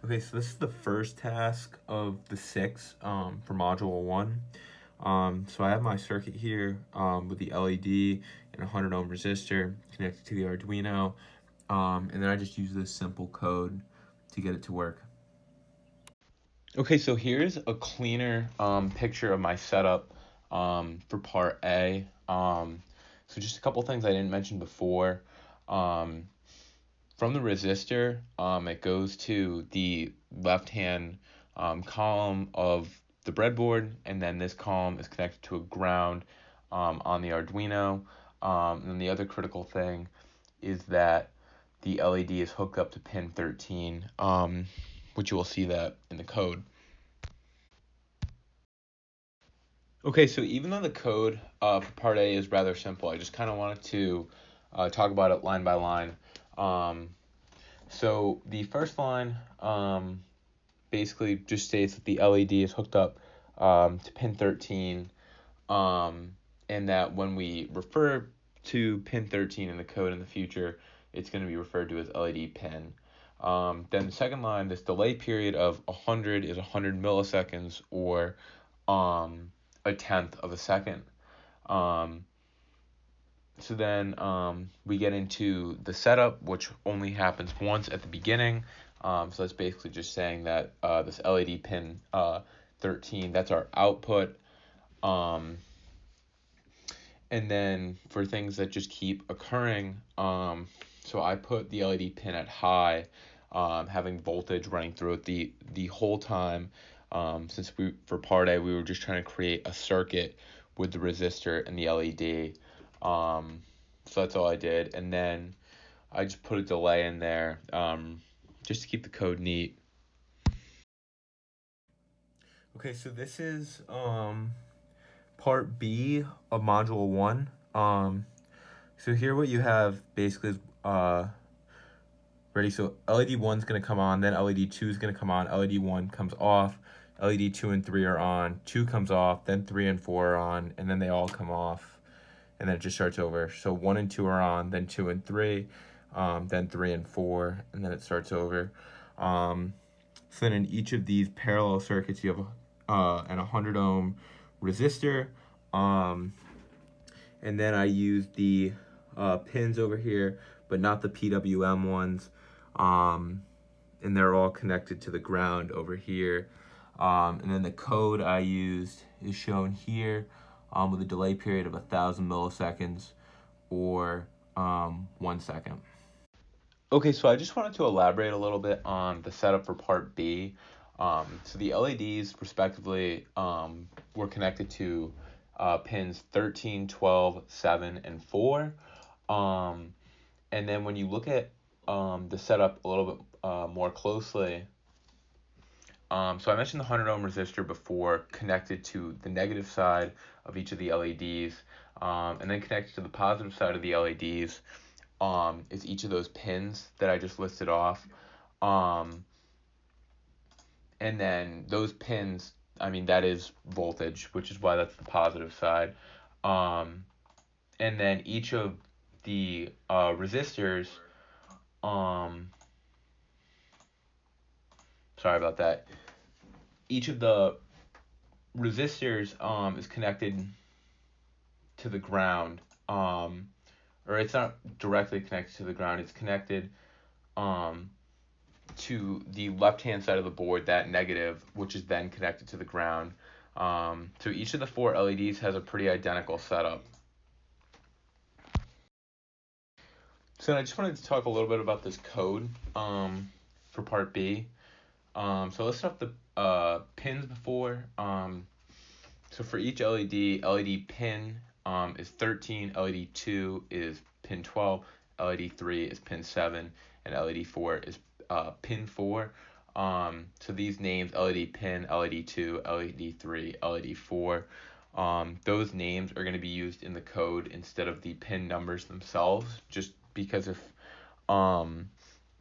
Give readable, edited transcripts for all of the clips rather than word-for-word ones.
Okay, so this is the first task of the six for module one. So I have my circuit here with the LED and a 100 ohm resistor connected to the Arduino. And then I just use this simple code to get it to work. Okay, so here's a cleaner picture of my setup for part A. So just a couple things I didn't mention before. Um, from the resistor, it goes to the left-hand column of the breadboard, and then this column is connected to a ground on the Arduino. And then the other critical thing is that the LED is hooked up to pin 13, which you will see that in the code. Okay, so even though the code for part A is rather simple, I just kind of wanted to talk about it line by line. Um, So the first line basically just states that the LED is hooked up to pin 13, and that when we refer to pin 13 in the code in the future, it's going to be referred to as LED pin. Then the second line, this delay period of 100 is 100 milliseconds, or a tenth of a second. So then we get into the setup, which only happens once at the beginning. So that's basically just saying that this LED pin 13, that's our output. Um, and then for things that just keep occurring, so I put the LED pin at high, having voltage running through it the whole time. Since for part A, we were just trying to create a circuit with the resistor and the LED. So that's all I did. And then I just put a delay in there just to keep the code neat. Okay, so this is part B of module one. So here what you have basically is ready. So LED 1 is going to come on, then LED 2 is going to come on, LED 1 comes off, LED 2 and 3 are on, 2 comes off, then 3 and 4 are on, and then they all come off, and then it just starts over. So 1 and 2 are on, then 2 and 3, then 3 and 4, and then it starts over. So then in each of these parallel circuits, you have an 100 ohm resistor, and then I use the pins over here, but not the PWM ones. And they're all connected to the ground over here. And then the code I used is shown here with a delay period of 1,000 milliseconds or 1 second. Okay, so I just wanted to elaborate a little bit on the setup for part B. So the LEDs, respectively, were connected to pins 13, 12, 7, and 4. And then when you look at the setup a little bit more closely, so I mentioned the 100 ohm resistor before, connected to the negative side of each of the LEDs, and then connected to the positive side of the LEDs is each of those pins that I just listed off. And then those pins, I mean, that is voltage, which is why that's the positive side. And then each of the resistors, sorry about that. Each of the resistors is connected to the ground, or it's not directly connected to the ground. It's connected to the left-hand side of the board, that negative, which is then connected to the ground. So each of the 4 LEDs has a pretty identical setup. So I just wanted to talk a little bit about this code for part B. So let's start with the pins before. So for each LED pin is 13, LED 2 is pin 12, LED 3 is pin 7, and LED 4 is pin 4. So these names, LED pin, LED 2, LED 3, LED 4, those names are going to be used in the code instead of the pin numbers themselves, just because if I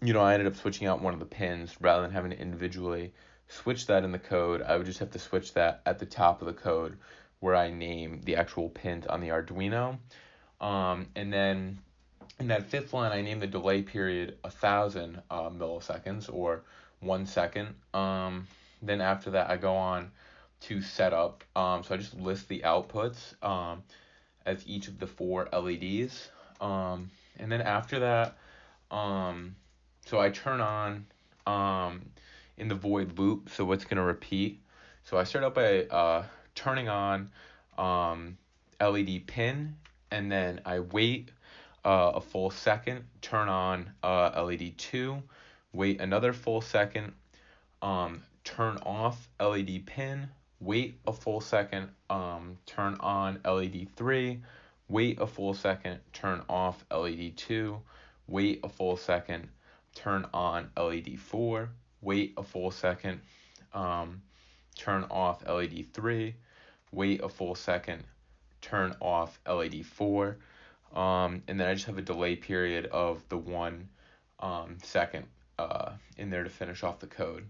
ended up switching out one of the pins rather than having to individually switch that in the code, I would just have to switch that at the top of the code where I name the actual pins on the Arduino. And then In that fifth line, I named the delay period 1,000 milliseconds, or 1 second. Then after that, I go on to setup. So I just list the outputs as each of the 4 LEDs. And then after that, so I turn on in the void loop, so what's going to repeat. So I start out by turning on LED pin, and then I wait a full second, turn on LED 2, wait another full second, turn off LED pin, wait a full second, turn on LED 3, wait a full second, turn off LED 2, wait a full second, turn on LED 4, wait a full second, turn off LED 3, wait a full second, turn off LED 4, and then I just have a delay period of the 1 second in there to finish off the code.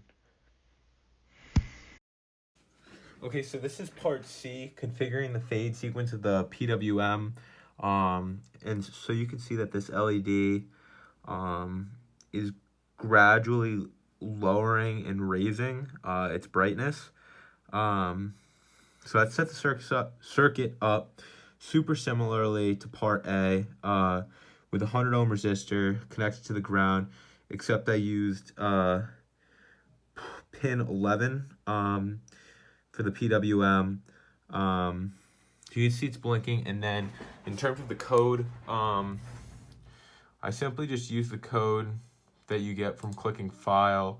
Okay, so this is part C, configuring the fade sequence of the PWM. And so you can see that this LED is gradually lowering and raising its brightness. So that set the circuit up super similarly to part A, with a 100 ohm resistor connected to the ground, except I used pin 11 for the PWM. So you can see it's blinking, and then in terms of the code, I simply just use the code that you get from clicking File,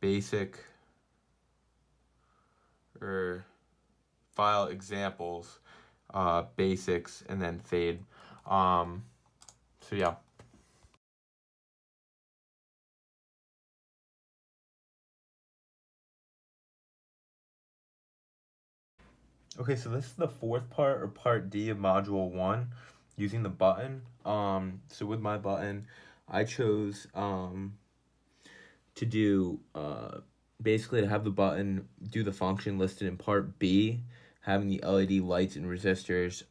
Basic, or File Examples, Basics, and then Fade. So yeah. Okay, so this is the fourth part, or part D, of module 1, using the button. So with my button, I chose to do basically to have the button do the function listed in part B, having the LED lights and resistors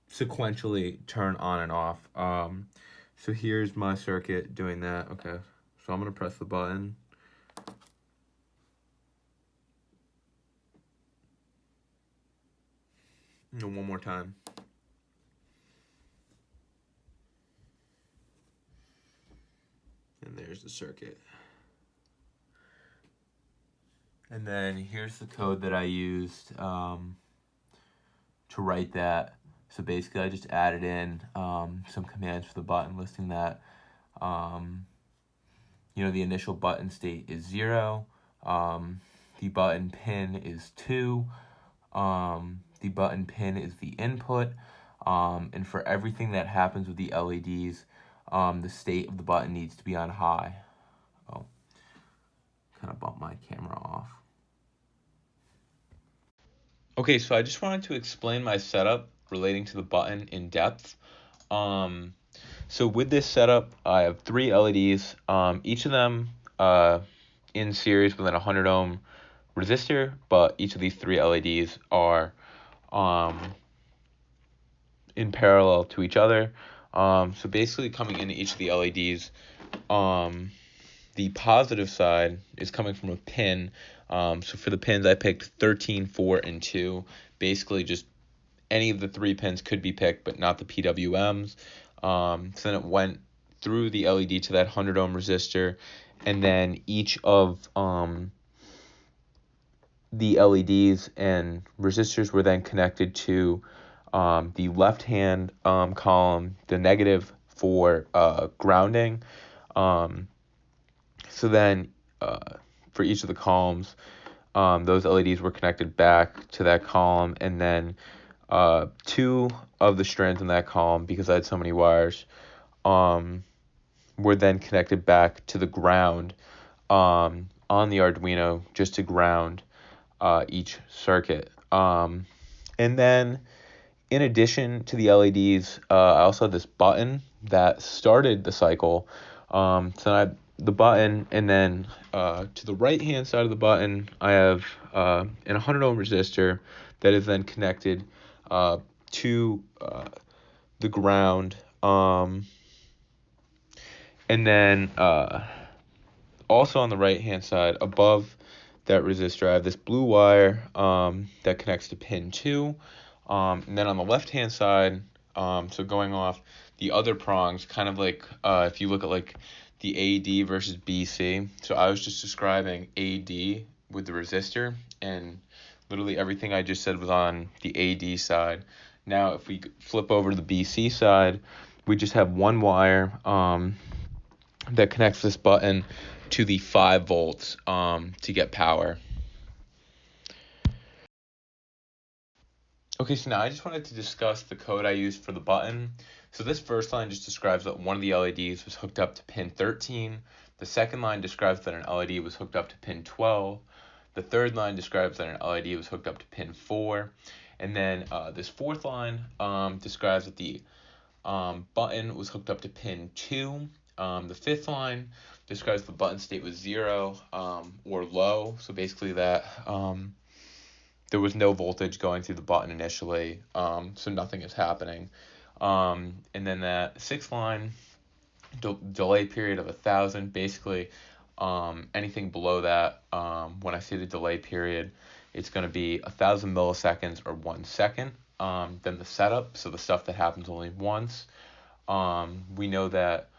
sequentially turn on and off. So here's my circuit doing that. Okay, so I'm gonna press the button. And one more time. And there's the circuit. And then here's the code that I used to write that. So basically I just added in some commands for the button, listing that the initial button state is 0, the button pin is 2, the button pin is the input, and for everything that happens with the LEDs, the state of the button needs to be on high. Oh, kind of bumped my camera off. Okay, so I just wanted to explain my setup relating to the button in depth. So with this setup, I have 3 LEDs, each of them in series with a 100 ohm resistor, but each of these 3 LEDs are in parallel to each other. So basically coming into each of the LEDs, the positive side is coming from a pin. So for the pins, I picked 13, 4, and 2. Basically just any of the 3 pins could be picked, but not the PWMs. So then it went through the LED to that 100 ohm resistor, and then each of the LEDs and resistors were then connected to the left-hand column, the negative for grounding. So then for each of the columns, those LEDs were connected back to that column, and then 2 of the strands in that column, because I had so many wires, were then connected back to the ground on the Arduino, just to ground each circuit. And then in addition to the LEDs, I also had this button that started the cycle. So I had the button, and then to the right hand side of the button, I have an 100 ohm resistor that is then connected to the ground. And then also on the right hand side above that resistor, I have this blue wire that connects to pin 2. And then on the left hand side, so going off the other prongs, kind of like if you look at like the AD versus BC. So I was just describing AD with the resistor, and literally everything I just said was on the AD side. Now if we flip over to the BC side, we just have one wire that connects this button to the 5 volts to get power. Okay, so now I just wanted to discuss the code I used for the button. So this first line just describes that one of the LEDs was hooked up to pin 13. The second line describes that an LED was hooked up to pin 12. The third line describes that an LED was hooked up to pin 4. And then this fourth line describes that the button was hooked up to pin 2. The fifth line describes the button state was 0 or low. So basically that there was no voltage going through the button initially, so nothing is happening. And then that sixth line, delay period of 1,000. Basically, anything below that, when I say the delay period, it's going to be 1,000 milliseconds or 1 second. Then the setup, so the stuff that happens only once. We know that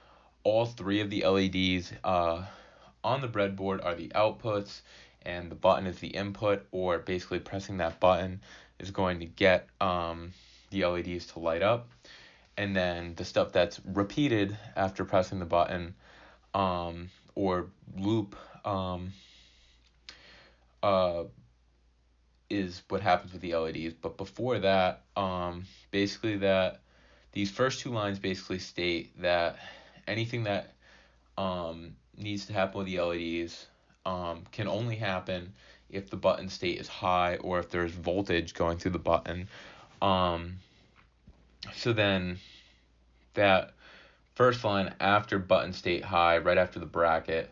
all 3 of the LEDs on the breadboard are the outputs, and the button is the input, or basically pressing that button is going to get the LEDs to light up. And then the stuff that's repeated after pressing the button or loop is what happens with the LEDs. But before that, basically that these first 2 lines basically state that anything that needs to happen with the LEDs can only happen if the button state is high or if there's voltage going through the button. So then that first line after button state high, right after the bracket,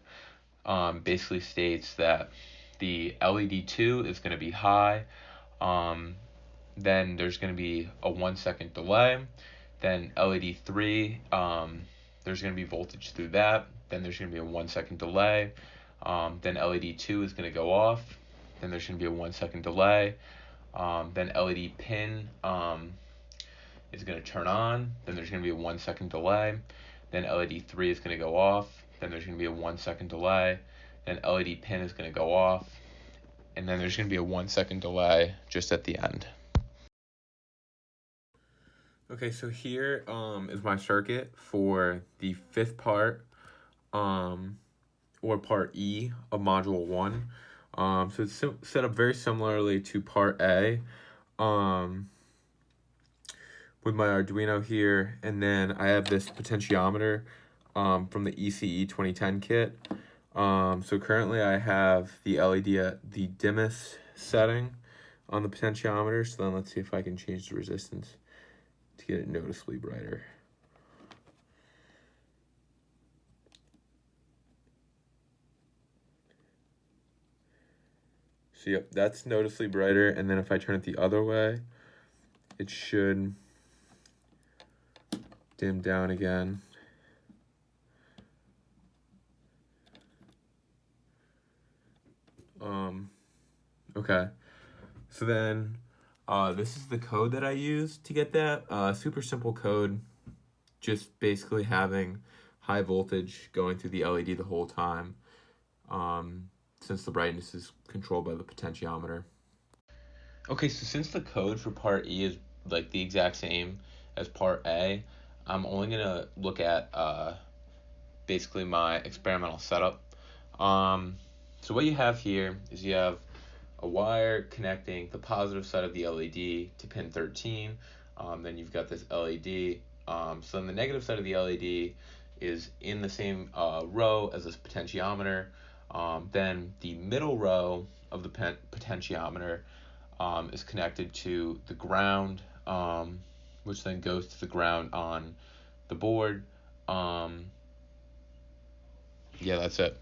basically states that the LED 2 is going to be high. Then there's going to be a 1 second delay. Then LED 3, there's going to be voltage through that. Then there's going to be a 1 second delay. Then LED 2 is going to go off. Then there's going to be a 1 second delay. Then LED pin is going to turn on. Then there's going to be a 1 second delay. Then LED 3 is going to go off. Then there's going to be a 1 second delay. Then LED pin is going to go off. And then there's going to be a 1 second delay just at the end. Okay, so here is my circuit for the 5th part, or part E of module 1. So it's set up very similarly to part A, with my Arduino here, and then I have this potentiometer from the ECE 2010 kit. So currently I have the LED at the dimmest setting on the potentiometer. So then let's see if I can change the resistance to get it noticeably brighter. So yep, that's noticeably brighter. And then if I turn it the other way, it should dim down again. Okay. So then this is the code that I use to get that. Super simple code, just basically having high voltage going through the LED the whole time, since the brightness is controlled by the potentiometer. Okay, so since the code for part E is like the exact same as part A, I'm only going to look at basically my experimental setup. So what you have here is you have a wire connecting the positive side of the LED to pin 13. Then you've got this LED. So then the negative side of the LED is in the same row as this potentiometer. Then the middle row of the potentiometer is connected to the ground, which then goes to the ground on the board. Yeah, that's it.